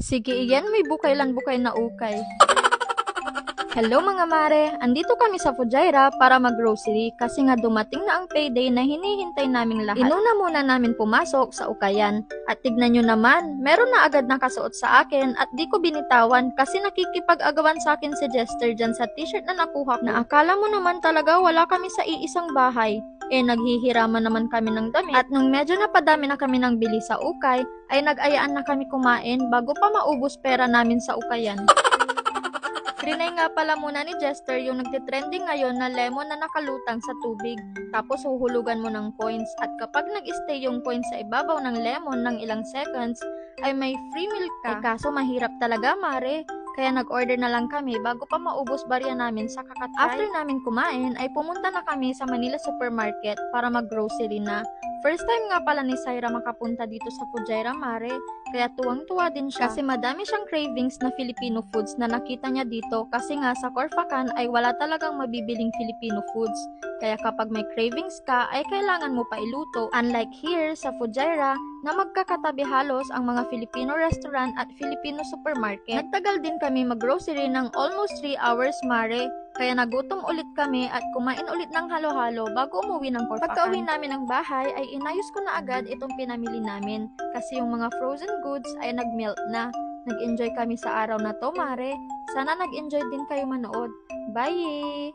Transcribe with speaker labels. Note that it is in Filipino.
Speaker 1: Sige iyan, may bukay na ukay. Hello mga mare, andito kami sa Fujairah para mag-grocery kasi nga dumating na ang payday na hinihintay naming lahat. Inuna muna namin pumasok sa ukayan at tignan nyo naman, meron na agad nakasuot sa akin at di ko binitawan kasi nakikipag-agawan sa akin si Jester dyan sa t-shirt na nakuha ko. Na akala mo naman talaga wala kami sa iisang bahay. Naghihiraman naman kami ng damit at nung medyo napadami na kami ng bili sa ukay, ay nag-ayaan na kami kumain bago pa maubos pera namin sa ukayan. Trinay nga pala muna ni Jester yung nagtitrending ngayon na lemon na nakalutang sa tubig. Tapos huhulugan mo ng coins at kapag nag-stay yung coins sa ibabaw ng lemon ng ilang seconds, ay may free milk ka. Kaso mahirap talaga mare, kaya nag-order na lang kami bago pa maubos barya namin sa kakatry. After namin kumain ay pumunta na kami sa Manila Supermarket para mag-grocery na. First time nga pala ni Syra makapunta dito sa Fujairah mare, kaya tuwang-tuwa din siya kasi madami siyang cravings na Filipino foods na nakita niya dito kasi nga sa Corfacan ay wala talagang mabibiling Filipino foods. Kaya kapag may cravings ka ay kailangan mo pa iluto. Unlike here sa Fujairah na magkakatabi halos ang mga Filipino restaurant at Filipino supermarket. Nagtagal din kami mag-grocery ng almost 3 hours mare. Kaya nagutom ulit kami at kumain ulit ng halo-halo bago umuwi ng Corfacan. Pagka-uwi namin ng bahay ay inayos ko na agad itong pinamili namin kasi yung mga frozen goods ay nag-melt na. Nag-enjoy kami sa araw na to mare. Sana nag-enjoy din kayo manood. Bye!